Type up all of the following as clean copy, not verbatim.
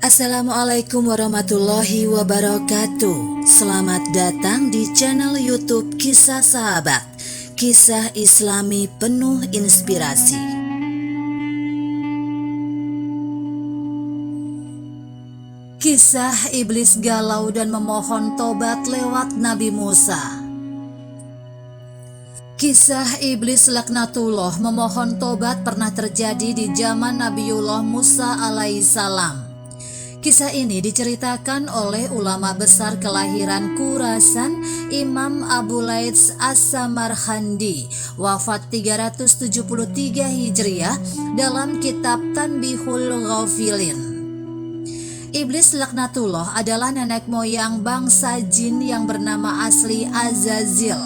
Assalamualaikum warahmatullahi wabarakatuh. Selamat datang di channel YouTube Kisah Sahabat, kisah Islami penuh inspirasi. Kisah iblis galau dan memohon tobat lewat Nabi Musa. Kisah iblis laknatullah memohon tobat pernah terjadi di zaman Nabiullah Musa alaihissalam. Kisah ini diceritakan oleh ulama besar kelahiran Khurasan, Imam Abu Laits As-Samarkhandi, wafat 373 Hijriah, dalam kitab Tanbihul Ghafilin. Iblis laknatullah adalah nenek moyang bangsa jin yang bernama asli Azazil.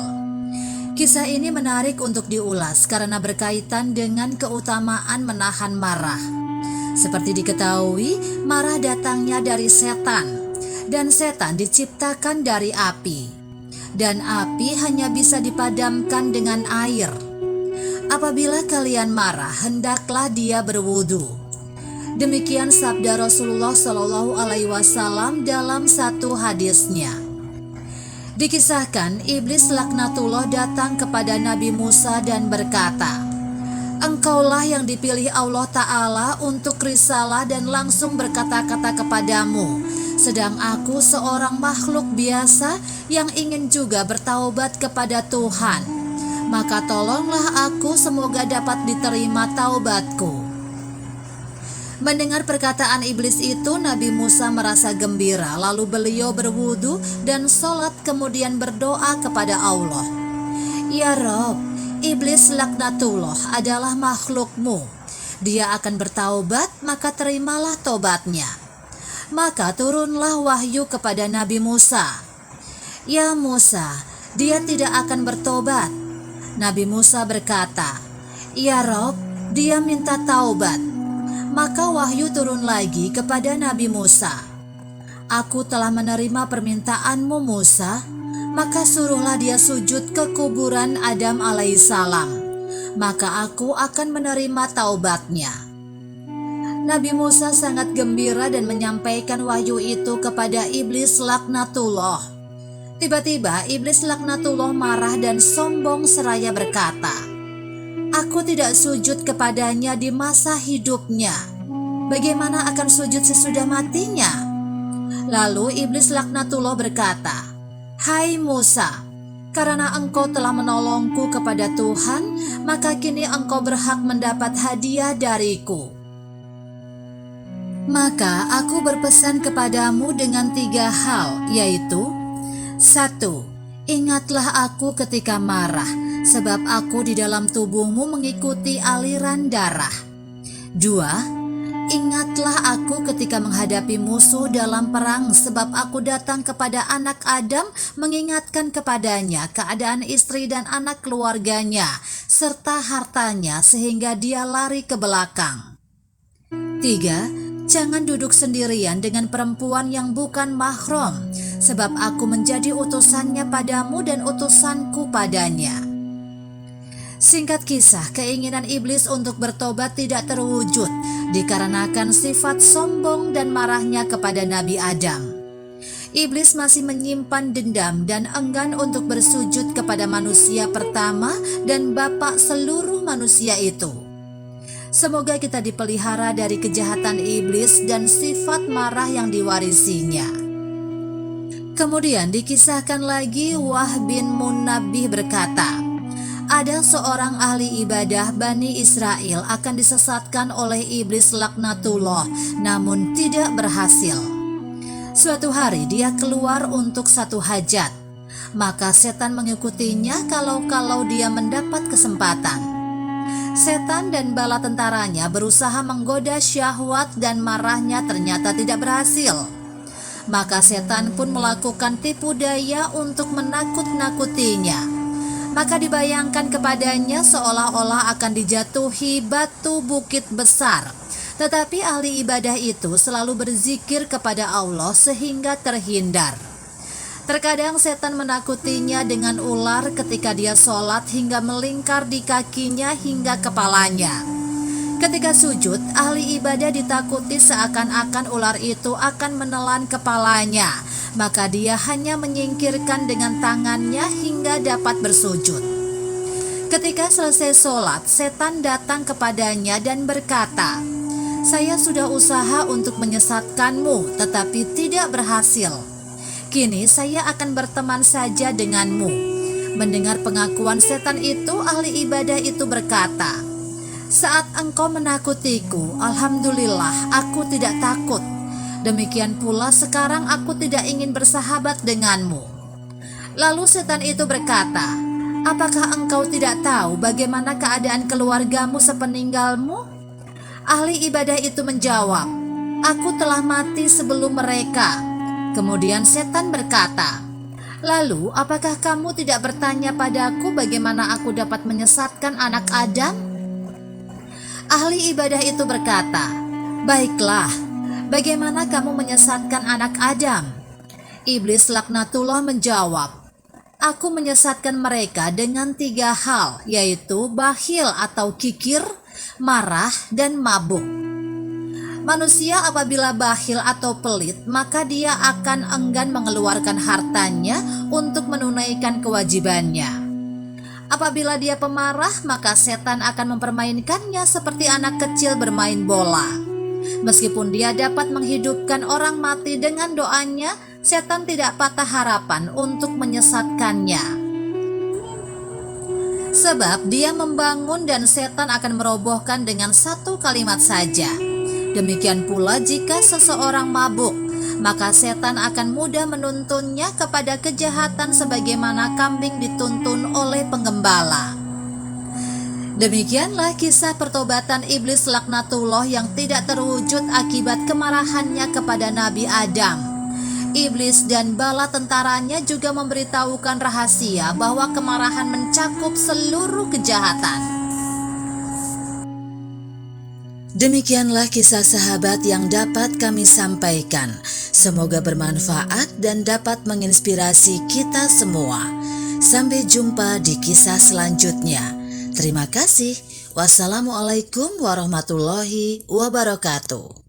Kisah ini menarik untuk diulas karena berkaitan dengan keutamaan menahan marah. Seperti diketahui, marah datangnya dari setan, dan setan diciptakan dari api, dan api hanya bisa dipadamkan dengan air. Apabila kalian marah, hendaklah dia berwudu. Demikian sabda Rasulullah Shallallahu Alaihi Wasallam dalam satu hadisnya. Dikisahkan, iblis laknatullah datang kepada Nabi Musa dan berkata, "Engkaulah yang dipilih Allah Ta'ala untuk risalah dan langsung berkata-kata kepadamu, sedang aku seorang makhluk biasa yang ingin juga bertaubat kepada Tuhan. Maka tolonglah aku, semoga dapat diterima taubatku." Mendengar perkataan iblis itu, Nabi Musa merasa gembira, lalu beliau berwudu dan sholat kemudian berdoa kepada Allah. "Ya Rabb, iblis laknatullah adalah makhlukmu. Dia akan bertaubat, maka terimalah taubatnya." Maka turunlah wahyu kepada Nabi Musa. "Ya Musa, dia tidak akan bertobat." Nabi Musa berkata, "Ya Rabb, dia minta taubat." Maka wahyu turun lagi kepada Nabi Musa. "Aku telah menerima permintaanmu Musa, maka suruhlah dia sujud ke kuburan Adam alaihissalam, maka aku akan menerima taubatnya." Nabi Musa sangat gembira dan menyampaikan wahyu itu kepada iblis laknatullah. Tiba-tiba iblis laknatullah marah dan sombong seraya berkata, "Aku tidak sujud kepadanya di masa hidupnya. Bagaimana akan sujud sesudah matinya?" Lalu iblis laknatullah berkata, "Hai Musa, karena engkau telah menolongku kepada Tuhan, maka kini engkau berhak mendapat hadiah dariku. Maka aku berpesan kepadamu dengan 3 hal, yaitu: 1. Ingatlah aku ketika marah, sebab aku di dalam tubuhmu mengikuti aliran darah. 2. Ingatlah aku ketika menghadapi musuh dalam perang, sebab aku datang kepada anak Adam mengingatkan kepadanya keadaan istri dan anak keluarganya, serta hartanya sehingga dia lari ke belakang. 3. Jangan duduk sendirian dengan perempuan yang bukan mahram, sebab aku menjadi utusannya padamu dan utusanku padanya." Singkat kisah, keinginan iblis untuk bertobat tidak terwujud dikarenakan sifat sombong dan marahnya kepada Nabi Adam. Iblis masih menyimpan dendam dan enggan untuk bersujud kepada manusia pertama dan bapak seluruh manusia itu. Semoga kita dipelihara dari kejahatan iblis dan sifat marah yang diwarisinya. Kemudian dikisahkan lagi, Wahb bin Munabbih berkata, ada seorang ahli ibadah Bani Israel akan disesatkan oleh iblis laknatullah, namun tidak berhasil. Suatu hari dia keluar untuk satu hajat, maka setan mengikutinya kalau dia mendapat kesempatan. Setan dan bala tentaranya berusaha menggoda syahwat dan marahnya ternyata tidak berhasil. Maka setan pun melakukan tipu daya untuk menakut-nakutinya. Maka dibayangkan kepadanya seolah-olah akan dijatuhi batu bukit besar. Tetapi ahli ibadah itu selalu berzikir kepada Allah sehingga terhindar. Terkadang setan menakutinya dengan ular ketika dia sholat hingga melingkar di kakinya hingga kepalanya. Ketika sujud, ahli ibadah ditakuti seakan-akan ular itu akan menelan kepalanya. Maka dia hanya menyingkirkan dengan tangannya hingga dapat bersujud. Ketika selesai sholat, setan datang kepadanya dan berkata, "Saya sudah usaha untuk menyesatkanmu, tetapi tidak berhasil. Kini saya akan berteman saja denganmu." Mendengar pengakuan setan itu, ahli ibadah itu berkata, "Saat engkau menakutiku, alhamdulillah aku tidak takut. Demikian pula sekarang aku tidak ingin bersahabat denganmu." Lalu setan itu berkata, "Apakah engkau tidak tahu bagaimana keadaan keluargamu sepeninggalmu?" Ahli ibadah itu menjawab, "Aku telah mati sebelum mereka." Kemudian setan berkata, "Lalu apakah kamu tidak bertanya padaku bagaimana aku dapat menyesatkan anak Adam?" Ahli ibadah itu berkata, "Baiklah, bagaimana kamu menyesatkan anak Adam?" Iblis laknatullah menjawab, "Aku menyesatkan mereka dengan 3 hal, yaitu bakhil atau kikir, marah, dan mabuk." Manusia apabila bakhil atau pelit, maka dia akan enggan mengeluarkan hartanya untuk menunaikan kewajibannya. Apabila dia pemarah, maka setan akan mempermainkannya seperti anak kecil bermain bola. Meskipun dia dapat menghidupkan orang mati dengan doanya, setan tidak patah harapan untuk menyesatkannya. Sebab dia membangun dan setan akan merobohkan dengan 1 kalimat saja. Demikian pula jika seseorang mabuk, maka setan akan mudah menuntunnya kepada kejahatan sebagaimana kambing dituntun oleh penggembala. Demikianlah kisah pertobatan iblis laknatullah yang tidak terwujud akibat kemarahannya kepada Nabi Adam. Iblis dan bala tentaranya juga memberitahukan rahasia bahwa kemarahan mencakup seluruh kejahatan. Demikianlah kisah sahabat yang dapat kami sampaikan. Semoga bermanfaat dan dapat menginspirasi kita semua. Sampai jumpa di kisah selanjutnya. Terima kasih. Wassalamualaikum warahmatullahi wabarakatuh.